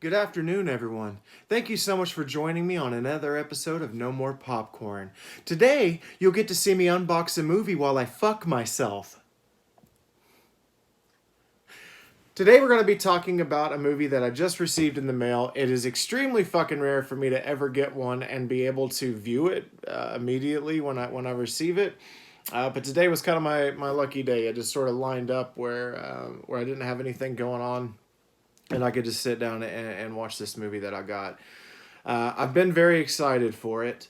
Good afternoon, everyone. Thank you so much for joining me on another episode of No More Popcorn. Today, you'll get to see me unbox a movie while I fuck myself. Today, we're going to be talking about a movie that I just received in the mail. It is extremely fucking rare for me to ever get one and be able to view it immediately when I receive it. But today was kind of my lucky day. It just sort of lined up where I didn't have anything going on, and I could just sit down and watch this movie that I got. I've been very excited for it.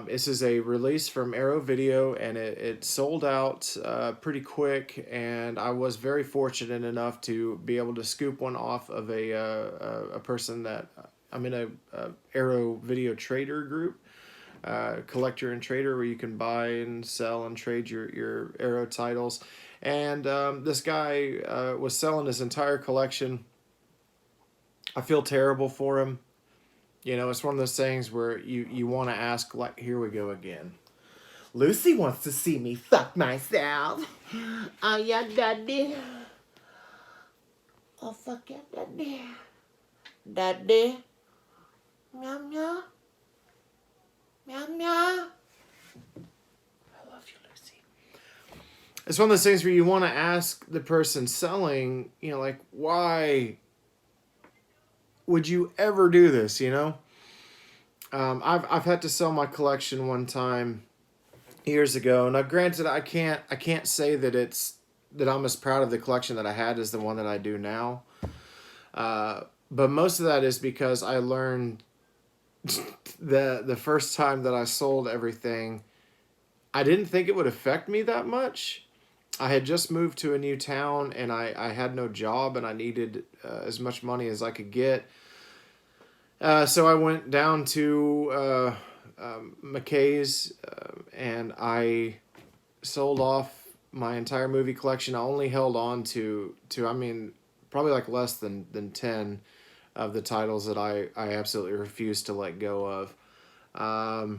This is a release from Arrow Video, and it sold out pretty quick. And I was very fortunate enough to be able to scoop one off of a person that I'm in a Arrow Video trader group, collector and trader, where you can buy and sell and trade your Arrow titles. And this guy was selling his entire collection. I feel terrible for him. You know, it's one of those things where you want to ask, like, here we go again. Lucy wants to see me fuck myself. Oh, yeah, daddy. Oh, fuck yeah, daddy. Daddy. Meow, meow. Meow, meow. I love you, Lucy. It's one of those things where you want to ask the person selling, you know, like, why would you ever do this, you know? I've had to sell my collection one time years ago. Now, granted, I can't say that I'm as proud of the collection that I had as the one that I do now. But most of that is because I learned the first time that I sold everything, I didn't think it would affect me that much. I had just moved to a new town, and I had no job, and I needed as much money as I could get. So I went down to McKay's, and I sold off my entire movie collection. I only held on to I mean, probably like less than 10 of the titles that I absolutely refused to let go of.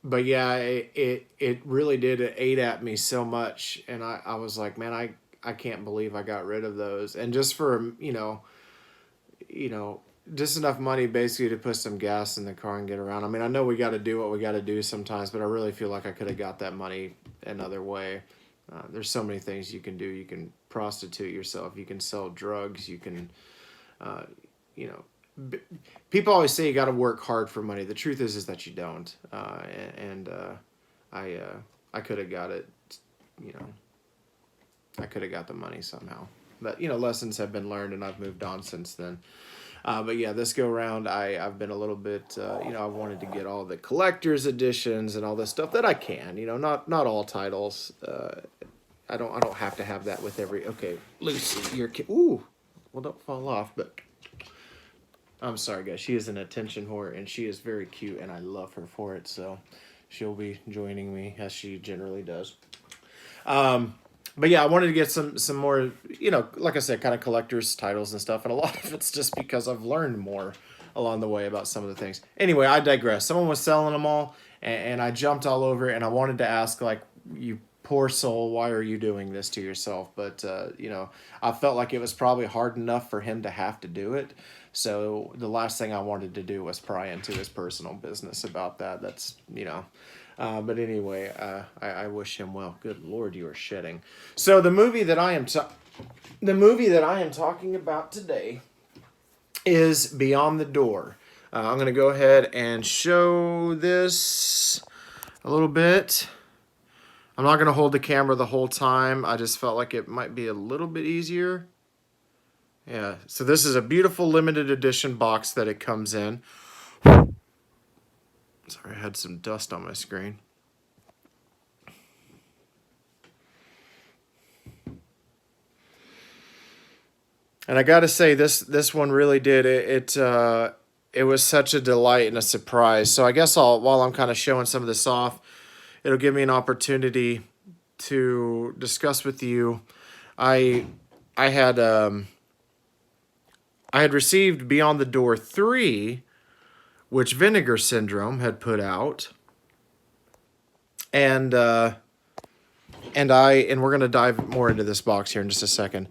But yeah, it really did. It ate at me so much, and I was like, man, I can't believe I got rid of those. And just for, just enough money basically to put some gas in the car and get around. I mean, I know we got to do what we got to do sometimes, but I really feel like I could have got that money another way. There's so many things you can do. You can prostitute yourself. You can sell drugs. You can, people always say you got to work hard for money. The truth is that you don't. I could have got it, I could have got the money somehow. But, lessons have been learned, and I've moved on since then. But yeah, this go around, I've been a little bit, I wanted to get all the collector's editions and all this stuff that I can, not all titles. I don't have to have that with every, okay, Lucy, your kid, ooh, well, don't fall off, but I'm sorry, guys. She is an attention whore, and she is very cute, and I love her for it, so she'll be joining me, as she generally does. But yeah, I wanted to get some more, like I said, kind of collector's titles and stuff. And a lot of it's just because I've learned more along the way about some of the things. Anyway, I digress. Someone was selling them all, and I jumped all over it, and I wanted to ask, like, you poor soul, why are you doing this to yourself? But, I felt like it was probably hard enough for him to have to do it. So the last thing I wanted to do was pry into his personal business about that. That's, but anyway, I wish him well. Good Lord, you are shitting. So the movie that I am talking about today is Beyond the Door. I'm going to go ahead and show this a little bit. I'm not going to hold the camera the whole time. I just felt like it might be a little bit easier. Yeah, so this is a beautiful limited edition box that it comes in. Sorry, I had some dust on my screen. And I got to say, this one really did it. It was such a delight and a surprise. So I guess while I'm kind of showing some of this off, it'll give me an opportunity to discuss with you. I had received Beyond the Door 3, which Vinegar Syndrome had put out, and we're gonna dive more into this box here in just a second.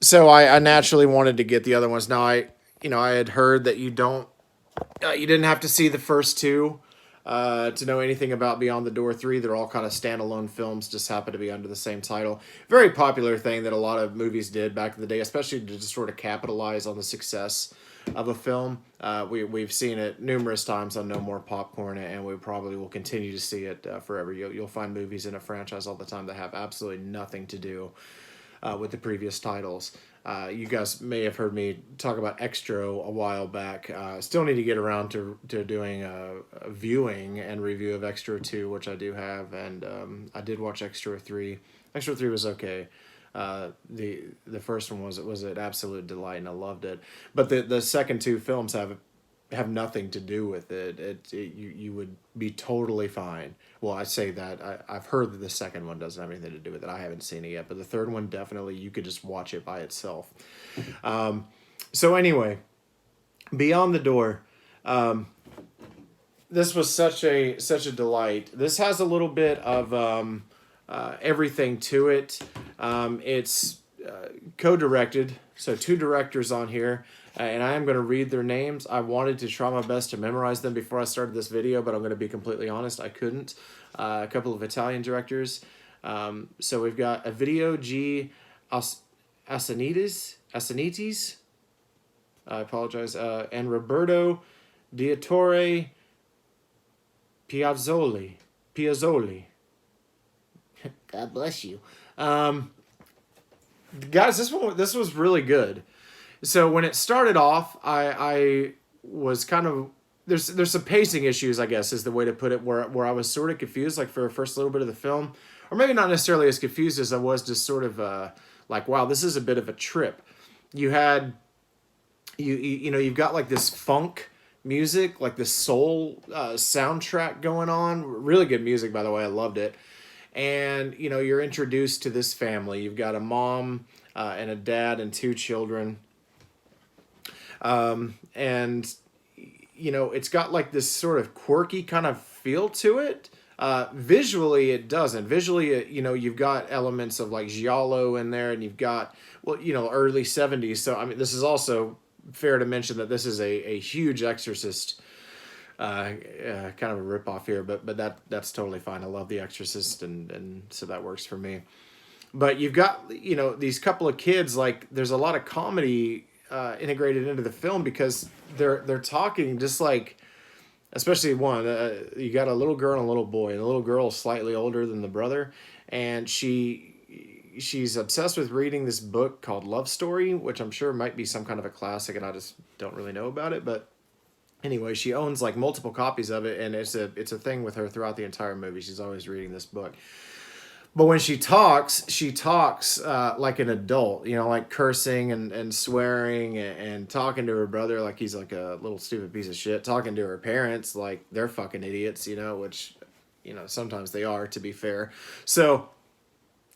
So I naturally wanted to get the other ones. Now I had heard that you didn't have to see the first two to know anything about Beyond the Door 3. They're all kind of standalone films, just happen to be under the same title. Very popular thing that a lot of movies did back in the day, especially to just sort of capitalize on the success of a film. We've seen it numerous times on No More Popcorn, and we probably will continue to see it forever. You'll find movies in a franchise all the time that have absolutely nothing to do with the previous titles. You guys may have heard me talk about Extra a while back. Still need to get around to doing a viewing and review of Extra 2, which I do have, and I did watch Extra 3. Extra 3 was okay. The first one was an absolute delight, and I loved it. But the second two films have nothing to do with it. You would be totally fine. Well, I say that I've heard that the second one doesn't have anything to do with it. I haven't seen it yet, but the third one definitely you could just watch it by itself. So anyway, Beyond the Door. This was such a delight. This has a little bit of everything to it. It's co-directed, so two directors on here, and I am going to read their names. I wanted to try my best to memorize them before I started this video, but I'm going to be completely honest, I couldn't. A couple of Italian directors. So we've got Ovidio G. Asanitis. I apologize. And Roberto Diattore Piazzoli. God bless you. Guys, this was really good. So when it started off, I was kind of there's some pacing issues, I guess is the way to put it, where I was sort of confused, like for the first little bit of the film, or maybe not necessarily as confused as I was, just sort of like, wow, this is a bit of a trip. You had you've got like this funk music, like this soul soundtrack going on. Really good music, by the way. I loved it. And you're introduced to this family. You've got a mom and a dad and two children. And it's got like this sort of quirky kind of feel to it. Visually, it doesn't. Visually, you've got elements of like giallo in there, and you've got early 70s. So I mean, this is also fair to mention that this is a huge Exorcist kind of a ripoff here, but that's totally fine. I love The Exorcist, and so that works for me. But you've got these couple of kids, like there's a lot of comedy integrated into the film because they're talking just like, especially one, you got a little girl and a little boy, and the little girl is slightly older than the brother, and she's obsessed with reading this book called Love Story, which I'm sure might be some kind of a classic, and I just don't really know about it. But anyway, she owns like multiple copies of it, and it's a thing with her throughout the entire movie. She's always reading this book. But when she talks like an adult, like cursing and swearing and talking to her brother like he's like a little stupid piece of shit, talking to her parents like they're fucking idiots, which, sometimes they are, to be fair. So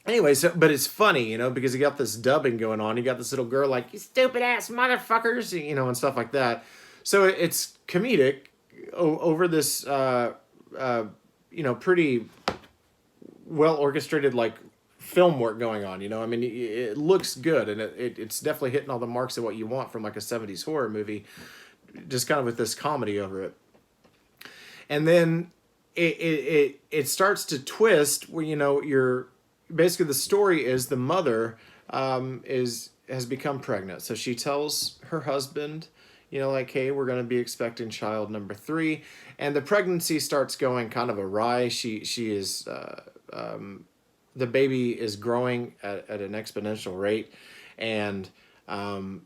anyway, but it's funny, because you got this dubbing going on. You got this little girl like, you stupid ass motherfuckers, and stuff like that. So it's comedic over this, pretty well orchestrated like film work going on. I mean, it looks good, and it's definitely hitting all the marks of what you want from like a 70s horror movie, just kind of with this comedy over it. And then it starts to twist where you're basically, the story is the mother has become pregnant, so she tells her husband, like, hey, we're going to be expecting child number 3, and the pregnancy starts going kind of awry. She is the baby is growing at an exponential rate, and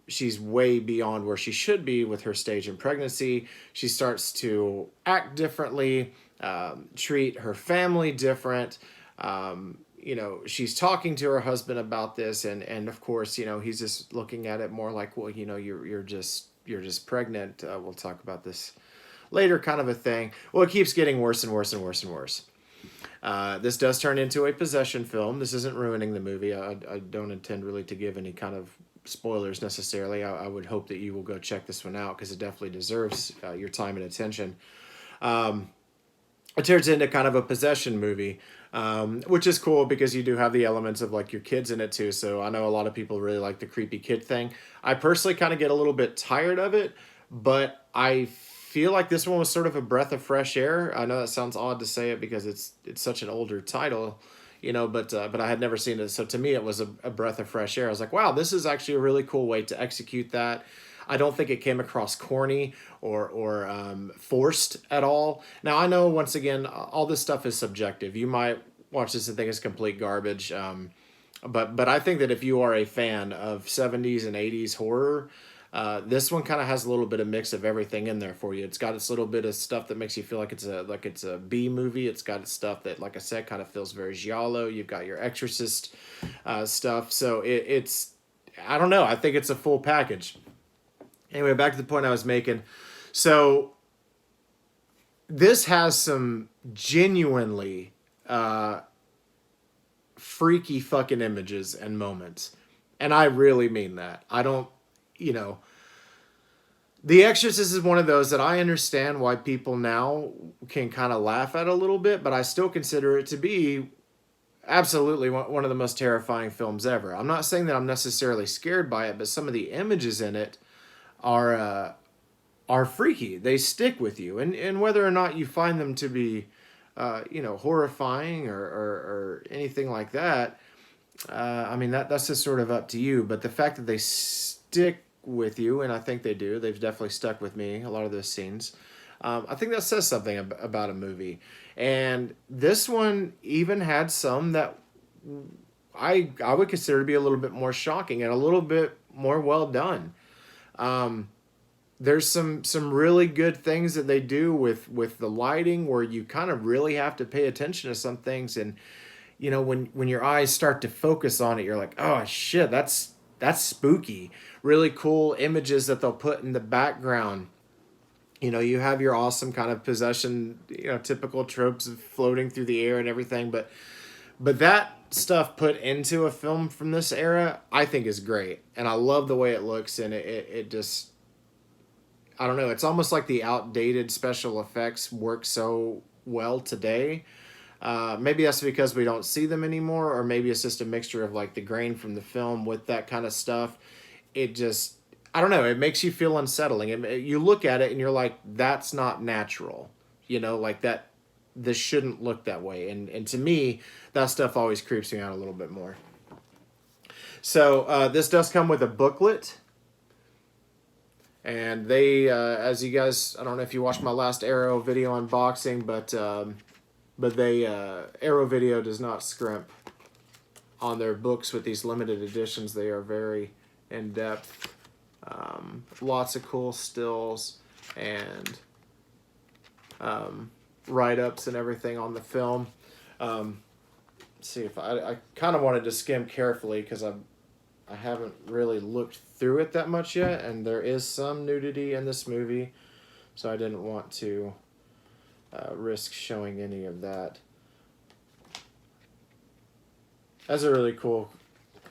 she's way beyond where she should be with her stage in pregnancy. She starts to act differently, treat her family different. She's talking to her husband about this, and of course, he's just looking at it more like, well, you're just pregnant. We'll talk about this later, kind of a thing. Well, it keeps getting worse and worse and worse and worse. This does turn into a possession film. This isn't ruining the movie. I don't intend really to give any kind of spoilers necessarily. I would hope that you will go check this one out because it definitely deserves your time and attention. it turns into kind of a possession movie, which is cool because you do have the elements of like your kids in it too. So I know a lot of people really like the creepy kid thing. I personally kind of get a little bit tired of it, but I feel like this one was sort of a breath of fresh air. I know that sounds odd to say it because it's such an older title, but I had never seen it. So to me, it was a breath of fresh air. I was like, wow, this is actually a really cool way to execute that. I don't think it came across corny or forced at all. Now I know once again all this stuff is subjective. You might watch this and think it's complete garbage, but I think that if you are a fan of 70s and 80s horror, this one kind of has a little bit of mix of everything in there for you. It's got its little bit of stuff that makes you feel like it's a B movie. It's got its stuff that, like I said, kind of feels very giallo. You've got your Exorcist stuff, so it's I don't know. I think it's a full package. Anyway, back to the point I was making. So this has some genuinely freaky fucking images and moments. And I really mean that. I don't, you know, The Exorcist is one of those that I understand why people now can kind of laugh at a little bit, but I still consider it to be absolutely one of the most terrifying films ever. I'm not saying that I'm necessarily scared by it, but some of the images in it are are freaky. They stick with you, and whether or not you find them to be, horrifying or anything like that, I mean that's just sort of up to you. But the fact that they stick with you, and I think they do, they've definitely stuck with me. A lot of those scenes, I think that says something about a movie. And this one even had some that I would consider to be a little bit more shocking and a little bit more well done. Um, there's some really good things that they do with the lighting where you kind of really have to pay attention to some things, and when your eyes start to focus on it, you're like, oh shit, that's spooky. Really cool images that they'll put in the background. You have your awesome kind of possession, typical tropes of floating through the air and everything, but that stuff put into a film from this era I think is great, and I love the way it looks, and it just, I don't know. It's almost like the outdated special effects work so well today. Maybe that's because we don't see them anymore, or maybe it's just a mixture of like the grain from the film with that kind of stuff. It just, I don't know. It makes you feel unsettling. You look at it and you're like, that's not natural. Like that. This shouldn't look that way. And to me, that stuff always creeps me out a little bit more. So this does come with a booklet. And they, as you guys, I don't know if you watched my last Arrow video unboxing, but they Arrow Video does not scrimp on their books with these limited editions. They are very in depth. Lots of cool stills and write ups and everything on the film. See if I kind of wanted to skim carefully because I haven't really looked through it that much yet, and there is some nudity in this movie, so I didn't want to risk showing any of that. That's a really cool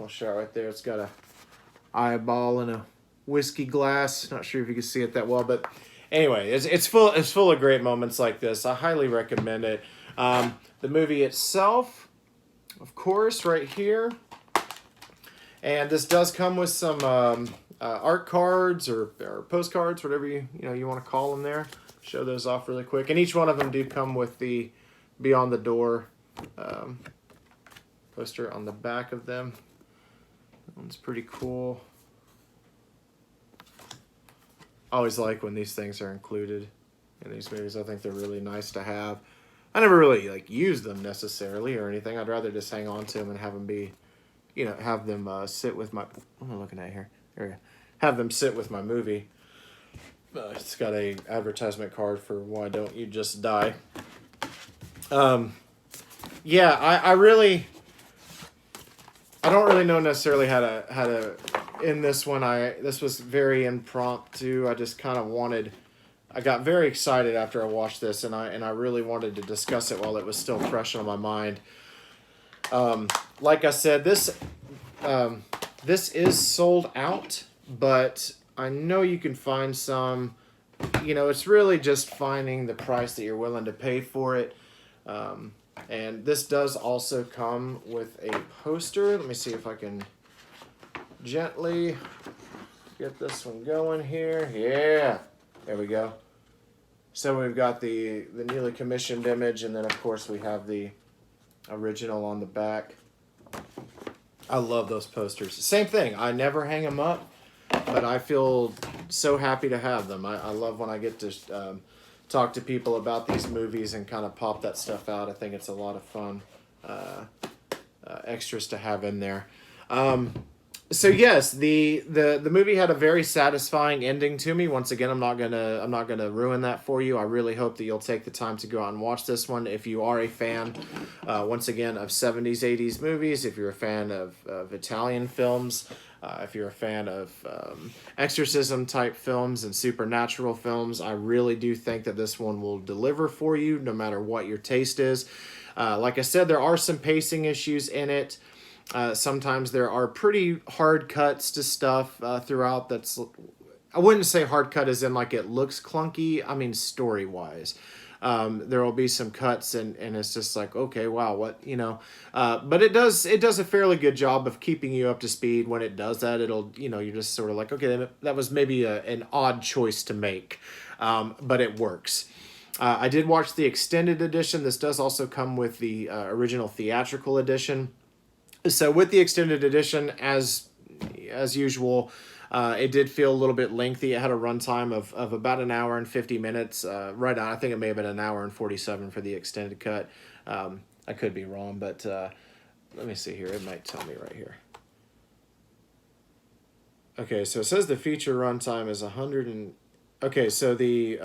shot right there. It's got a eyeball and a whiskey glass. Not sure if you can see it that well, but anyway, it's full of great moments like this. I highly recommend it. The movie itself, of course, right here. And this does come with some art cards or postcards, whatever you want to call them there. Show those off really quick. And each one of them do come with the Beyond the Door poster on the back of them. That one's pretty cool. I always like when these things are included in these movies. I think they're really nice to have. I never really use them necessarily or anything. I'd rather just hang on to them and have them be, have them sit with my. What am I looking at here? There we go. Have them sit with my movie. It's got a advertisement card for Why Don't You Just Die. Yeah, I don't really know necessarily how to in this one. This was very impromptu. I just kind of I got very excited after I watched this, and I really wanted to discuss it while it was still fresh on my mind. Like I said, this is sold out, but I know you can find some you know, it's really just finding the price that you're willing to pay for it. And this does also come with a poster. Let me see if I can gently get this one going here. Yeah, there we go. So we've got the newly commissioned image, and then of course we have the original on the back. I love those posters. Same thing. I never hang them up, but I feel so happy to have them. I love when I get to talk to people about these movies and kind of pop that stuff out. I think it's a lot of fun extras to have in there. So yes, the movie had a very satisfying ending to me. Once again, I'm not gonna ruin that for you. I really hope that you'll take the time to go out and watch this one if you are a fan, once again, of 70s, 80s movies. If you're a fan of Italian films, if you're a fan of exorcism type films and supernatural films, I really do think that this one will deliver for you, no matter what your taste is. Like I said, there are some pacing issues in it. Sometimes there are pretty hard cuts to stuff throughout. That's, I wouldn't say hard cut as in like it looks clunky. I mean story wise. There will be some cuts and it's just like, okay, wow, what, you know. But it does a fairly good job of keeping you up to speed. When it does that, it'll, you know, you're just sort of like, okay, that was maybe an odd choice to make, but it works. I did watch the extended edition. This does also come with the original theatrical edition. So with the extended edition, as usual, it did feel a little bit lengthy. It had a runtime of about an hour and 50 minutes. Right on, I think it may have been an hour and 47 for the extended cut. I could be wrong, but let me see here. It might tell me right here. Okay, so it says the feature runtime is 100 and... Okay, so the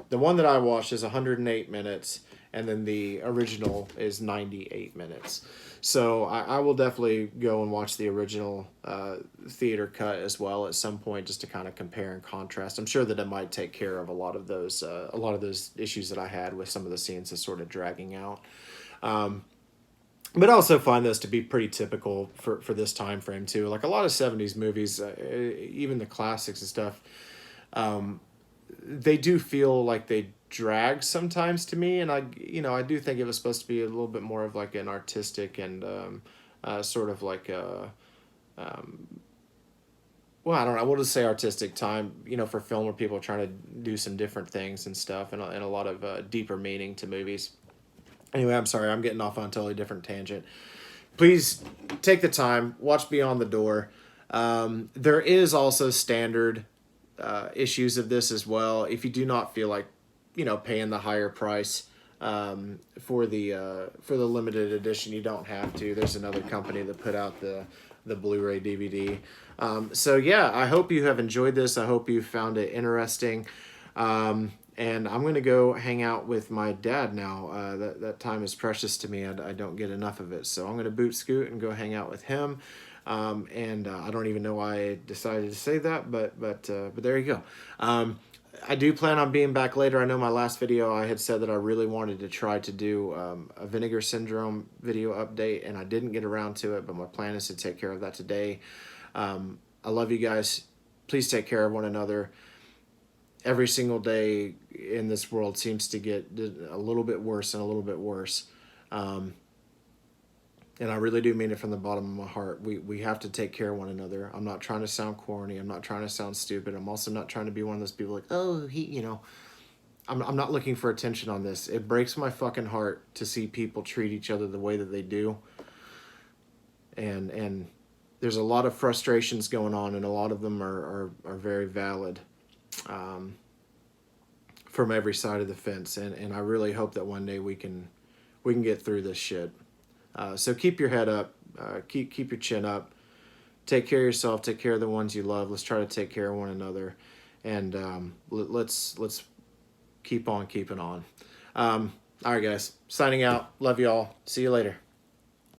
one that I watched is 108 minutes, and then the original is 98 minutes. So I will definitely go and watch the original theater cut as well at some point, just to kind of compare and contrast. I'm sure that it might take care of a lot of those issues that I had with some of the scenes that's sort of dragging out. But I also find this to be pretty typical for this time frame too. Like a lot of 70s movies, even the classics and stuff, they do feel like they drag sometimes to me, and I do think it was supposed to be a little bit more of like an artistic and sort of like a well, I don't know, we'll just say artistic time, you know, for film where people are trying to do some different things and stuff, and a lot of deeper meaning to movies. Anyway, I'm sorry, I'm getting off on a totally different tangent. Please take the time, watch Beyond the Door. There is also standard issues of this as well. If you do not feel like, you know, paying the higher price for the limited edition, you don't have to. There's another company that put out the Blu-ray DVD. So yeah, I hope you have enjoyed this. I hope you found it interesting. And I'm gonna go hang out with my dad now. That time is precious to me. I don't get enough of it. So I'm gonna boot scoot and go hang out with him. And I don't even know why I decided to say that, but there you go. I do plan on being back later. I know my last video I had said that I really wanted to try to do a Vinegar Syndrome video update, and I didn't get around to it, but my plan is to take care of that today. I love you guys. Please take care of one another. Every single day in this world seems to get a little bit worse and a little bit worse. And I really do mean it from the bottom of my heart. We have to take care of one another. I'm not trying to sound corny. I'm not trying to sound stupid. I'm also not trying to be one of those people like, oh, you know. I'm not looking for attention on this. It breaks my fucking heart to see people treat each other the way that they do. And there's a lot of frustrations going on, and a lot of them are very valid from every side of the fence. And I really hope that one day we can get through this shit. So keep your head up, keep your chin up, take care of yourself, take care of the ones you love. Let's try to take care of one another, and let's keep on keeping on. All right, guys, signing out. Love you all. See you later.